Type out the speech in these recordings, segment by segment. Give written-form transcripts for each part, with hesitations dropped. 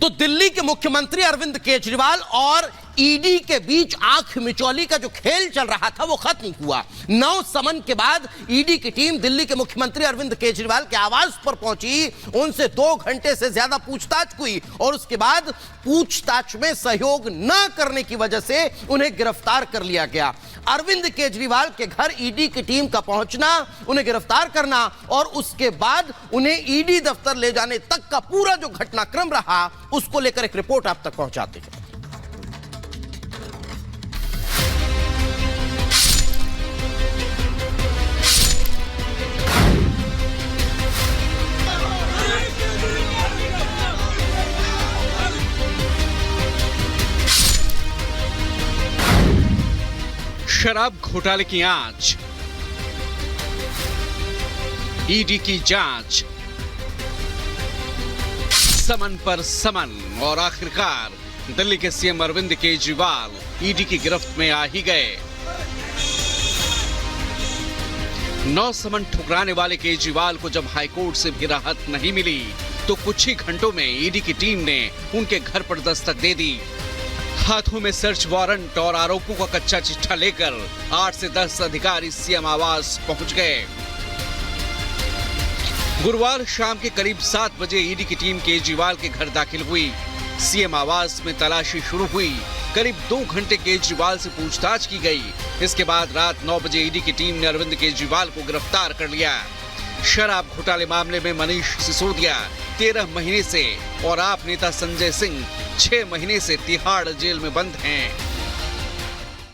तो दिल्ली के मुख्यमंत्री अरविंद केजरीवाल और ईडी के बीच आंख मिचौली का जो खेल चल रहा था वो खत्म हुआ। 9 समन के बाद ईडी की टीम दिल्ली के मुख्यमंत्री अरविंद केजरीवाल के आवास पर पहुंची, उनसे 2 घंटे से ज्यादा पूछताछ हुई और उसके बाद पूछताछ में सहयोग न करने की वजह से उन्हें गिरफ्तार कर लिया गया। अरविंद केजरीवाल के घर ईडी की टीम का पहुंचना, उन्हें गिरफ्तार करना और उसके बाद उन्हें ईडी दफ्तर ले जाने तक का पूरा जो घटनाक्रम रहा उसको लेकर एक रिपोर्ट आप तक पहुंचाते हैं। शराब घोटाले की आंच, ईडी की जांच, समन पर समन और आखिरकार दिल्ली के सीएम अरविंद केजरीवाल ईडी की गिरफ्त में आ ही गए। 9 समन ठुकराने वाले केजरीवाल को जब हाईकोर्ट से भी राहत नहीं मिली तो कुछ ही घंटों में ईडी की टीम ने उनके घर पर दस्तक दे दी। हाथों में सर्च वारंट और आरोपों का कच्चा चिट्ठा लेकर 8 से 10 अधिकारी सीएम आवास पहुंच गए। गुरुवार शाम के करीब 7 बजे ईडी की टीम केजरीवाल के घर दाखिल हुई। सीएम आवास में तलाशी शुरू हुई। करीब 2 घंटे केजरीवाल से पूछताछ की गई। इसके बाद रात 9 बजे ईडी की टीम ने अरविंद केजरीवाल को गिरफ्तार कर लिया। शराब घोटाले मामले में मनीष सिसोदिया 13 महीने से और आप नेता संजय सिंह 6 महीने से तिहाड़ जेल में बंद हैं।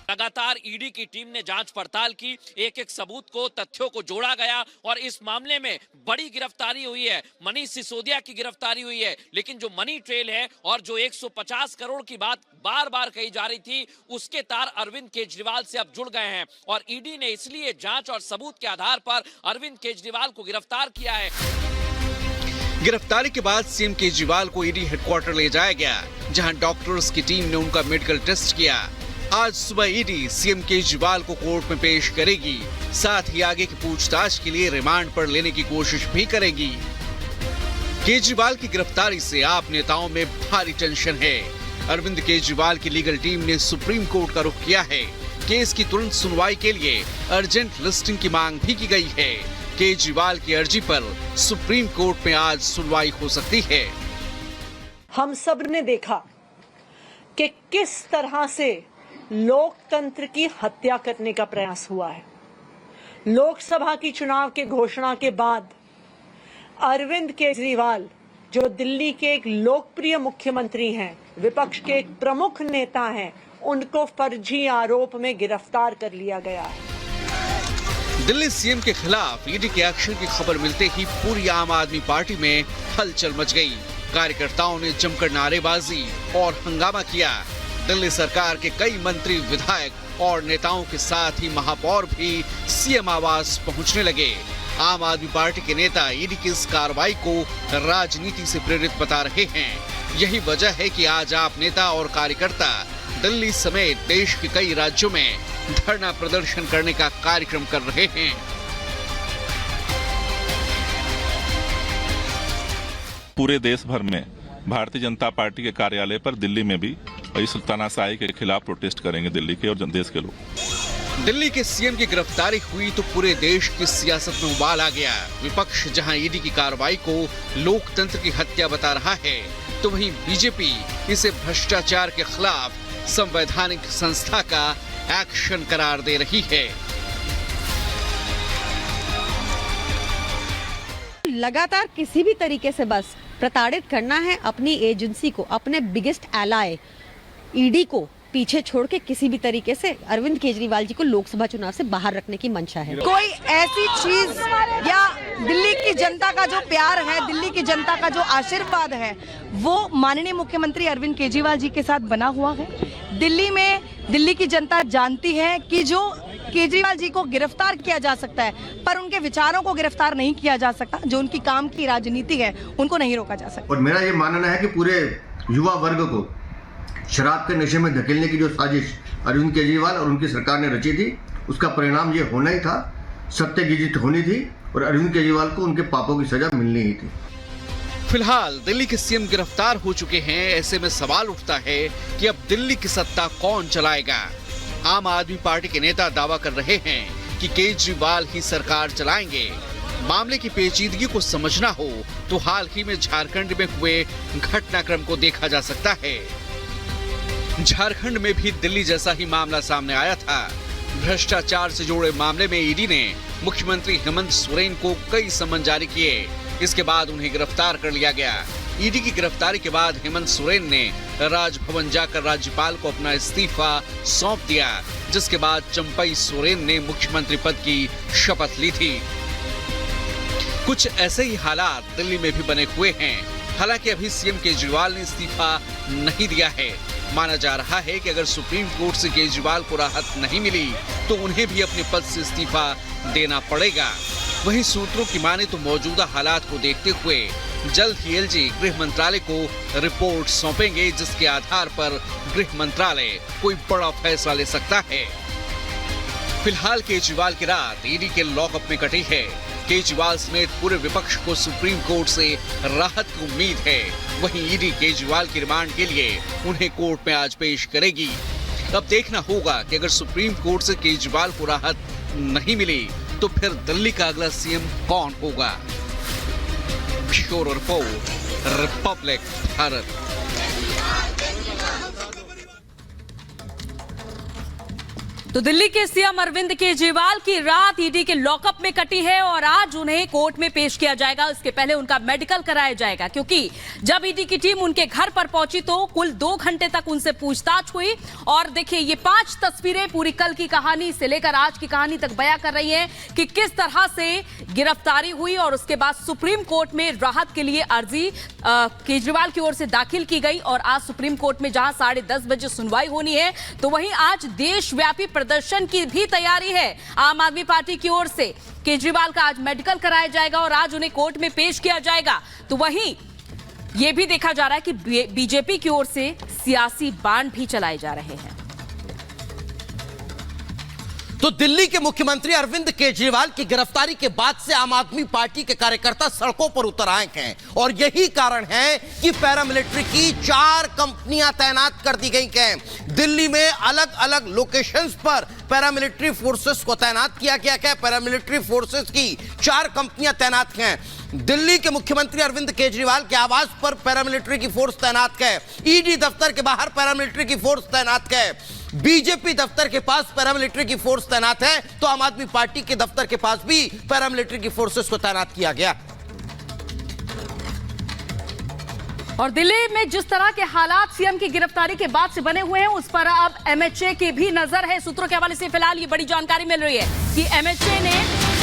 लगातार ईडी की टीम ने जांच पड़ताल की, एक-एक सबूत को, तथ्यों को जोड़ा गया और इस मामले में बड़ी गिरफ्तारी हुई है। मनीष सिसोदिया की गिरफ्तारी हुई है, लेकिन जो मनी ट्रेल है और जो 150 करोड़ की बात बार-बार कही जा रही थी, उसके तार अरविंद केजरीवाल से अब जुड़ गए हैं और ईडी ने इसलिए जांच और सबूत के आधार पर अरविंद केजरीवाल को गिरफ्तार किया है। गिरफ्तारी के बाद सीएम केजरीवाल को ईडी हेडक्वार्टर ले जाया गया, जहां डॉक्टर्स की टीम ने उनका मेडिकल टेस्ट किया। आज सुबह ईडी सीएम केजरीवाल को कोर्ट में पेश करेगी, साथ ही आगे की पूछताछ के लिए रिमांड पर लेने की कोशिश भी करेगी। केजरीवाल की गिरफ्तारी से आप नेताओं में भारी टेंशन है। अरविंद केजरीवाल की लीगल टीम ने सुप्रीम कोर्ट का रुख किया है। केस की तुरंत सुनवाई के लिए अर्जेंट लिस्टिंग की मांग भी की गई है। केजरीवाल की अर्जी पर सुप्रीम कोर्ट में आज सुनवाई हो सकती है। हम सब ने देखा कि किस तरह से लोकतंत्र की हत्या करने का प्रयास हुआ है। लोकसभा की चुनाव के घोषणा के बाद अरविंद केजरीवाल, जो दिल्ली के एक लोकप्रिय मुख्यमंत्री हैं, विपक्ष के एक प्रमुख नेता हैं, उनको फर्जी आरोप में गिरफ्तार कर लिया गया है। दिल्ली सीएम के खिलाफ ईडी के एक्शन की खबर मिलते ही पूरी आम आदमी पार्टी में हलचल मच गई। कार्यकर्ताओं ने जमकर नारेबाजी और हंगामा किया। दिल्ली सरकार के कई मंत्री, विधायक और नेताओं के साथ ही महापौर भी सीएम आवास पहुंचने लगे। आम आदमी पार्टी के नेता ईडी की इस कार्रवाई को राजनीति से प्रेरित बता रहे हैं। यही वजह है कि आज आप नेता और कार्यकर्ता दिल्ली समेत देश के कई राज्यों में धरना प्रदर्शन करने का कार्यक्रम कर रहे हैं। पूरे देश भर में भारतीय जनता पार्टी के कार्यालय पर दिल्ली में भी इस तानाशाही के खिलाफ प्रोटेस्ट करेंगे दिल्ली के और देश के लोग। दिल्ली के सीएम की गिरफ्तारी हुई तो पूरे देश की सियासत में उबाल आ गया। विपक्ष जहां ईडी की कार्रवाई को लोकतंत्र की हत्या बता रहा है, तो वहीं बीजेपी इसे भ्रष्टाचार के खिलाफ संवैधानिक संस्था का एक्शन करार दे रही है। लगातार किसी भी तरीके से बस प्रताड़ित करना है अपनी एजेंसी को, अपने बिगेस्ट एलाय ईडी को पीछे छोड़ के किसी भी तरीके से अरविंद केजरीवाल जी को लोकसभा चुनाव से बाहर रखने की मंशा है। कोई ऐसी चीज या दिल्ली की जनता का जो प्यार है, दिल्ली की जनता का जो आशीर्वाद है, वो माननीय मुख्यमंत्री अरविंद केजरीवाल जी के साथ बना हुआ है। दिल्ली में दिल्ली की जनता जानती है कि जो केजरीवाल जी को गिरफ्तार किया जा सकता है, पर उनके विचारों को गिरफ्तार नहीं किया जा सकता। जो उनकी काम की राजनीति है, उनको नहीं रोका जा सकता। और मेरा ये मानना है कि पूरे युवा वर्ग को शराब के नशे में धकेलने की जो साजिश अरविंद केजरीवाल और उनकी सरकार ने रची थी, उसका परिणाम ये होना ही था। सत्य की जीत होनी थी और अरविंद केजरीवाल को उनके पापों की सजा मिलनी ही थी। फिलहाल दिल्ली के सीएम गिरफ्तार हो चुके हैं। ऐसे में सवाल उठता है कि अब दिल्ली की सत्ता कौन चलाएगा। आम आदमी पार्टी के नेता दावा कर रहे हैं कि केजरीवाल ही सरकार चलाएंगे। मामले की पेचीदगी को समझना हो तो हाल ही में झारखंड में हुए घटनाक्रम को देखा जा सकता है। झारखंड में भी दिल्ली जैसा ही मामला सामने आया था। भ्रष्टाचार से जुड़े मामले में ईडी ने मुख्यमंत्री हेमंत सोरेन को कई समन जारी किए। इसके बाद उन्हें गिरफ्तार कर लिया गया। ईडी की गिरफ्तारी के बाद हेमंत सोरेन ने राजभवन जाकर राज्यपाल को अपना इस्तीफा सौंप दिया, जिसके बाद चंपई सोरेन ने मुख्यमंत्री पद की शपथ ली थी। कुछ ऐसे ही हालात दिल्ली में भी बने हुए हैं। हालांकि अभी सीएम केजरीवाल ने इस्तीफा नहीं दिया है। माना जा रहा है कि अगर सुप्रीम कोर्ट से केजरीवाल को राहत नहीं मिली तो उन्हें भी अपने पद से इस्तीफा देना पड़ेगा। वहीं सूत्रों की माने तो मौजूदा हालात को देखते हुए जल्द ही एलजी गृह मंत्रालय को रिपोर्ट सौंपेंगे, जिसके आधार पर गृह मंत्रालय कोई बड़ा फैसला ले सकता है। फिलहाल केजरीवाल की रात ईडी के लॉकअप में कटी है। केजरीवाल समेत पूरे विपक्ष को सुप्रीम कोर्ट से राहत की उम्मीद है। वहीं ईडी केजरीवाल की रिमांड के लिए उन्हें कोर्ट में आज पेश करेगी। अब देखना होगा कि अगर सुप्रीम कोर्ट से केजरीवाल को राहत नहीं मिली तो फिर दिल्ली का अगला सीएम कौन होगा। Bureau report, Republic Bharat. तो दिल्ली के सीएम अरविंद केजरीवाल की रात ईडी के लॉकअप में कटी है और आज उन्हें कोर्ट में पेश किया जाएगा। इसके पहले उनका मेडिकल कराया जाएगा, क्योंकि जब ईडी की टीम उनके घर पर पहुंची तो कुल 2 घंटे तक उनसे पूछताछ हुई। और देखिए, ये 5 तस्वीरें पूरी कल की कहानी से लेकर आज की कहानी तक बयां कर रही हैं कि किस तरह से गिरफ्तारी हुई और उसके बाद सुप्रीम कोर्ट में राहत के लिए अर्जी केजरीवाल की ओर से दाखिल की गई। और आज सुप्रीम कोर्ट में जहां 10:30 बजे सुनवाई होनी है, तो वहीं आज देशव्यापी प्रदर्शन की भी तैयारी है आम आदमी पार्टी की ओर से। केजरीवाल का आज मेडिकल कराया जाएगा और आज उन्हें कोर्ट में पेश किया जाएगा। तो वहीं यह भी देखा जा रहा है कि बीजेपी की ओर से सियासी बाण भी चलाए जा रहे हैं। तो दिल्ली के मुख्यमंत्री अरविंद केजरीवाल की गिरफ्तारी के बाद से आम आदमी पार्टी के कार्यकर्ता सड़कों पर उतर आए हैं और यही कारण है कि पैरामिलिट्री की 4 कंपनियां तैनात कर दी गई हैं। दिल्ली में अलग अलग लोकेशंस पर पैरामिलिट्री फोर्सेस को तैनात किया गया है। पैरामिलिट्री फोर्सेस की 4 कंपनियां तैनात हैं। दिल्ली के मुख्यमंत्री अरविंद केजरीवाल के आवास पर पैरामिलिट्री की फोर्स तैनात है। ईडी दफ्तर के बाहर पैरामिलिट्री की फोर्स तैनात है। बीजेपी दफ्तर के पास पैरामिलिट्री की फोर्स तैनात है, तो आम आदमी पार्टी के दफ्तर के पास भी पैरामिलिट्री की फोर्सेस को तैनात किया गया। और दिल्ली में जिस तरह के हालात सीएम की गिरफ्तारी के बाद से बने हुए हैं, उस पर अब एमएचए की भी नजर है। सूत्रों के हवाले से फिलहाल ये बड़ी जानकारी मिल रही है कि एमएचए ने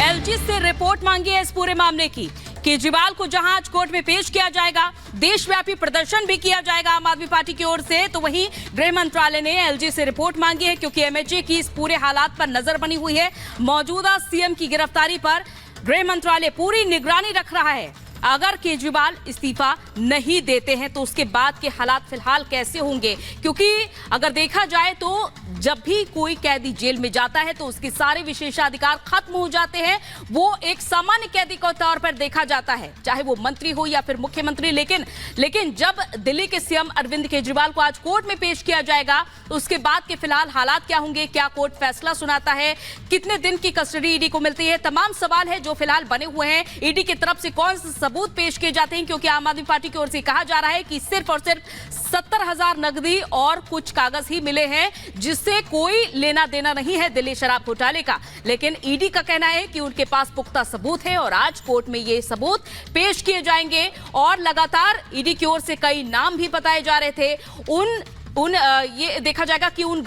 एलजी से रिपोर्ट मांगी है इस पूरे मामले की। केजरीवाल को जहां आज कोर्ट में पेश किया जाएगा, देशव्यापी प्रदर्शन भी किया जाएगा आम आदमी पार्टी की ओर से, तो वहीं गृह मंत्रालय ने एलजी से रिपोर्ट मांगी है, क्योंकि एमएचए की इस पूरे हालात पर नजर बनी हुई है। मौजूदा सीएम की गिरफ्तारी पर गृह मंत्रालय पूरी निगरानी रख रहा है। अगर केजरीवाल इस्तीफा नहीं देते हैं तो उसके बाद के हालात फिलहाल कैसे होंगे, क्योंकि अगर देखा जाए तो जब भी कोई कैदी जेल में जाता है तो उसके सारे विशेषाधिकार खत्म हो जाते हैं। वो एक सामान्य कैदी के तौर पर देखा जाता है, चाहे वो मंत्री हो या फिर मुख्यमंत्री। लेकिन जब दिल्ली के सीएम अरविंद केजरीवाल को आज कोर्ट में पेश किया जाएगा, उसके बाद के फिलहाल हालात क्या होंगे, क्या कोर्ट फैसला सुनाता है, कितने दिन की कस्टडी ईडी को मिलती है, तमाम सवाल है जो फिलहाल बने हुए हैं। ईडी की तरफ से कौन से सबूत पेश किए जाते हैं, क्योंकि आम आदमी पार्टी की ओर से कहा जा रहा है कि सिर्फ और सिर्फ 70,000 नकदी और कुछ कागज ही मिले हैं, जिससे कोई लेना देना नहीं है दिल्ली शराब घोटाले का। लेकिन ईडी का कहना है कि उनके पास पुख्ता सबूत है और आज कोर्ट में ये सबूत पेश किए जाएंगे। और लगातार ईडी की ओर से कई नाम भी बताए जा रहे थे। ये देखा जाएगा कि उन